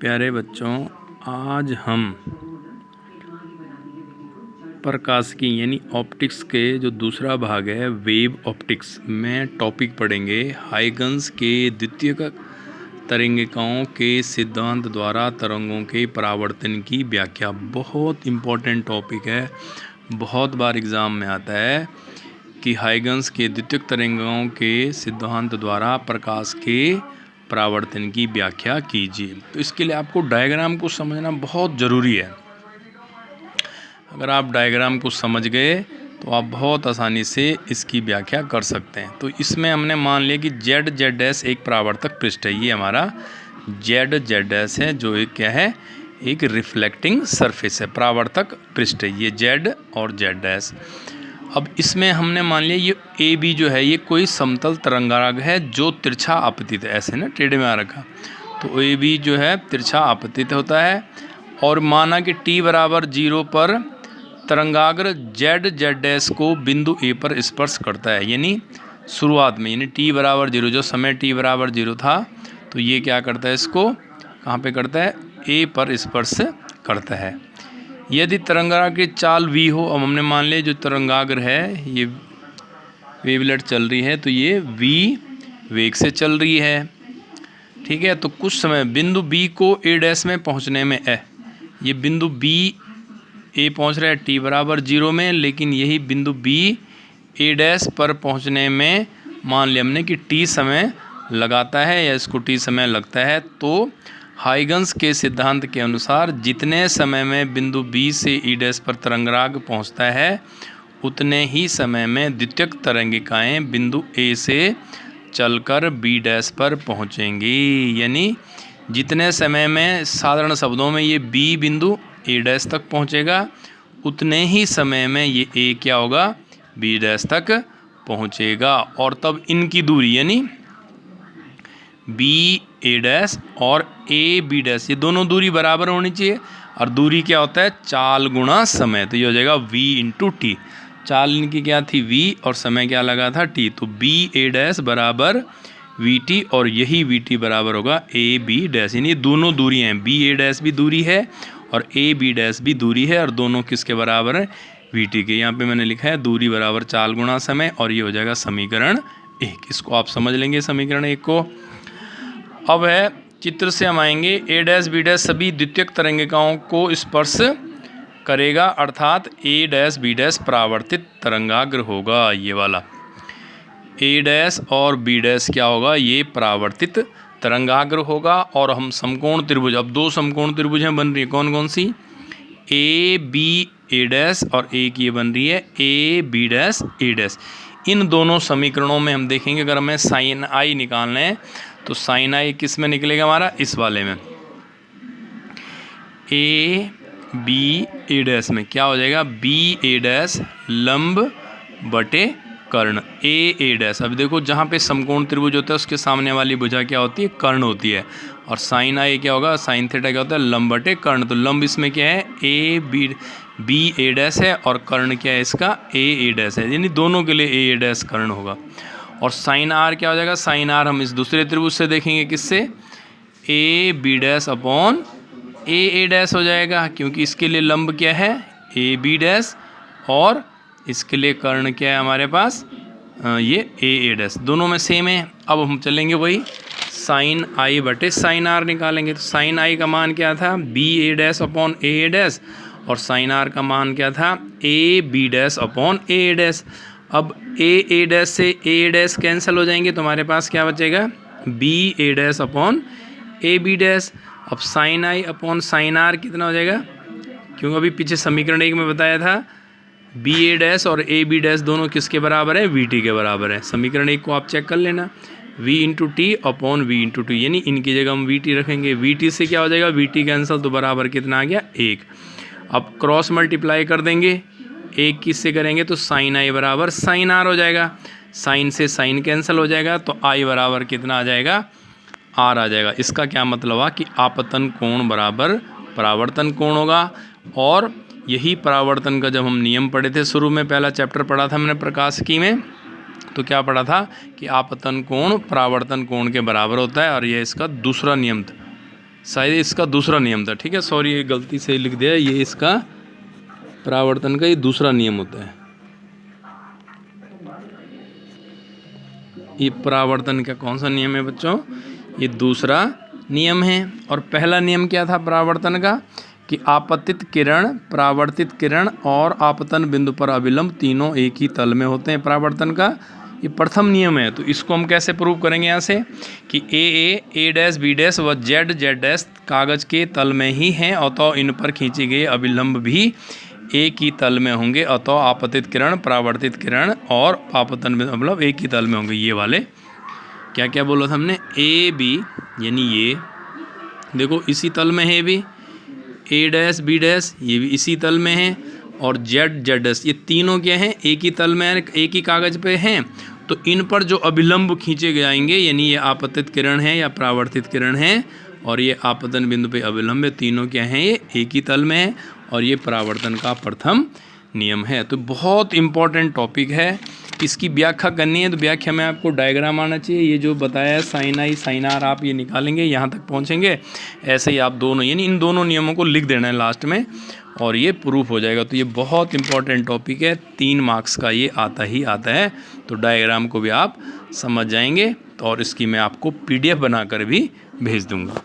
प्यारे बच्चों, आज हम प्रकाशिकी यानी ऑप्टिक्स के जो दूसरा भाग है वेव ऑप्टिक्स में टॉपिक पढ़ेंगे। हाइगन्स के द्वितीयक तरंगिकाओं के सिद्धांत द्वारा तरंगों के परावर्तन की व्याख्या। बहुत इम्पोर्टेंट टॉपिक है, बहुत बार एग्ज़ाम में आता है कि हाइगन्स के द्वितीयक तरंगिकाओं के सिद्धांत द्वारा प्रकाश के परावर्तन की व्याख्या कीजिए। तो इसके लिए आपको डायग्राम को समझना बहुत ज़रूरी है। अगर आप डायग्राम को समझ गए तो आप बहुत आसानी से इसकी व्याख्या कर सकते हैं। तो इसमें हमने मान लिया कि ZZ' एक परावर्तक पृष्ठ है। ये हमारा ZZ' है, जो एक क्या है, एक रिफ्लेक्टिंग सरफेस है, परावर्तक पृष्ठ है ये Z और Z'। अब इसमें हमने मान लिया ये AB जो है ये कोई समतल तरंगाग्र है जो तिरछा आपतित है, ऐसे ना टेढ़े में आ रखा। तो AB जो है तिरछा आपतित होता है और माना कि t बराबर 0 पर तरंगाग्र ZZ' को बिंदु A पर स्पर्श करता है। यानी शुरुआत में, यानी t बराबर 0, जो समय t बराबर 0 था, तो ये क्या करता है, इसको कहाँ पे करता है, A पर स्पर्श करता है। यदि तरंगाग्र की चाल v हो, अब हमने मान लिया जो तरंगाग्र है ये वेवलेट चल रही है, तो ये v वेग से चल रही है, ठीक है। तो कुछ समय बिंदु B को A' में पहुंचने में ये बिंदु B A पहुंच रहा है t बराबर 0 में, लेकिन यही बिंदु B A' पर पहुंचने में मान लिया हमने कि t समय लगाता है या इसको t समय लगता है। तो हाइगन्स के सिद्धांत के अनुसार जितने समय में बिंदु B से E' पर तरंगाग्र पहुंचता है उतने ही समय में द्वितीयक तरंगिकाएं बिंदु A से चलकर B' पर पहुंचेंगी। यानी जितने समय में, साधारण शब्दों में, ये B बिंदु A' तक पहुंचेगा, उतने ही समय में ये A क्या होगा, B' तक पहुंचेगा। और तब इनकी दूरी यानी BA' और AB', ये दोनों दूरी बराबर होनी चाहिए। और दूरी क्या होता है, चाल गुणा समय, तो ये हो जाएगा V × T। चाल इनकी क्या थी, V, और समय क्या लगा था, T। तो BA' बराबर VT और यही VT बराबर होगा AB'। यानी दोनों दूरी हैं, BA' भी दूरी है और AB' भी दूरी है, और दोनों किसके बराबर है, VT के। यहाँ पे मैंने लिखा है दूरी बराबर चाल गुणा समय, और ये हो जाएगा समीकरण 1। इसको आप समझ लेंगे समीकरण 1 को। अब है चित्र से हम आएंगे, A', B' सभी द्वितीयक तरंगिकाओं को स्पर्श करेगा, अर्थात A', B' परावर्तित तरंगाग्र होगा, ये वाला A' और B' क्या होगा, ये परावर्तित तरंगाग्र होगा। और हम समकोण त्रिभुज, अब दो समकोण त्रिभुजें बन रही है, कौन कौन सी, AB' और एक ये बन रही है AB', इन दोनों समीकरणों में हम देखेंगे, अगर हमें साइन I निकालना है तो साइन I किस में निकलेगा हमारा, इस वाले में, AB' में क्या हो जाएगा, BA' लंब बटे कर्ण AA'। अब देखो जहाँ पे समकोण त्रिभुज होता है उसके सामने वाली भुजा क्या होती है, कर्ण होती है। और साइन I क्या होगा, साइन थीटा क्या होता है, लंब बटे कर्ण। तो लंब इसमें क्या है, BA' है, और कर्ण क्या है इसका, AA' है। यानी दोनों के लिए AA' कर्ण होगा। और साइन R क्या हो जाएगा, साइन R हम इस दूसरे त्रिभुज से देखेंगे, किससे, AB' अपॉन AA' हो जाएगा, क्योंकि इसके लिए लंब क्या है, AB' और इसके लिए कर्ण क्या है हमारे पास, ये AA', दोनों में सेम है। अब हम चलेंगे वही साइन I बटे साइन R निकालेंगे। तो साइन I का मान क्या था, BA' अपॉन AA', और साइन R का मान क्या था, AB' अपॉन AA'। अब AA' से AA' कैंसिल हो जाएंगे, तो हमारे पास क्या बचेगा, BA' अपॉन AB'। अब sine I upon sine R कितना हो जाएगा, क्योंकि अभी पीछे समीकरण 1 में बताया था BA' और AB' दोनों किसके बराबर है, VT के बराबर है। समीकरण 1 को आप चेक कर लेना, V × T upon V × T, यानी इनकी जगह हम VT रखेंगे। VT से क्या हो जाएगा, VT कैंसिल, तो बराबर कितना आ गया, 1। अब क्रॉस मल्टीप्लाई कर देंगे, 1 किससे करेंगे, तो साइन I बराबर साइन R हो जाएगा। साइन से साइन कैंसिल हो जाएगा, तो I बराबर कितना आ जाएगा, R आ जाएगा। इसका क्या मतलब हुआ कि आपतन कोण बराबर परावर्तन कोण होगा। और यही परावर्तन का जब हम नियम पढ़े थे, शुरू में पहला चैप्टर पढ़ा था हमने प्रकाशिकी में, तो क्या पढ़ा था कि आपतन कोण परावर्तन कोण के बराबर होता है, और यह इसका दूसरा नियम था। शायद इसका दूसरा नियम था, ठीक है, सॉरी ये गलती से लिख दिया, ये इसका परावर्तन का ये दूसरा नियम होता है। ये परावर्तन का कौन सा नियम है बच्चों? ये दूसरा नियम है। और पहला नियम क्या था परावर्तन का? कि आपतित किरण, परावर्तित किरण और आपतन बिंदु पर अभिलंब तीनों एक ही तल में होते हैं। परावर्तन का ये प्रथम नियम है। तो इसको हम कैसे प्रूव करेंगे यहाँ से कि ए डैश बी डैश व जेड डैश कागज के तल में ही हैं, अतः इन पर खींचे गए अभिलंब भी एक ही तल में होंगे, अतः आपतित किरण, परावर्तित किरण और आपतन बिंदु अभिलंब एक ही तल में होंगे। ये वाले क्या क्या बोला था हमने? ए बी यानी ये देखो इसी तल में है भी, ए डैश बी डैश ये भी इसी तल में है, और जेड डैश ये तीनों क्या हैं? एक ही तल में, एक ही कागज़ पे हैं। तो इन पर जो अभिलंब खींचे जाएंगे यानी ये आपतित किरण है या परावर्तित किरण है और ये आपतन बिंदु पे अभिलंब है, तीनों क्या हैं? ये एक ही तल में है और ये परावर्तन का प्रथम नियम है। तो बहुत इंपॉर्टेंट टॉपिक है। इसकी व्याख्या करनी है तो व्याख्या में आपको डायग्राम आना चाहिए। ये जो बताया है साइन आई साइन आर आप ये निकालेंगे, यहाँ तक पहुँचेंगे। ऐसे ही आप दोनों यानी इन दोनों नियमों को लिख देना है लास्ट में और ये प्रूफ हो जाएगा। तो ये बहुत इंपॉर्टेंट टॉपिक है, 3 मार्क्स का ये आता ही आता है। तो डायग्राम को भी आप समझ जाएंगे और इसकी मैं आपको PDF बनाकर भी भेज दूँगा।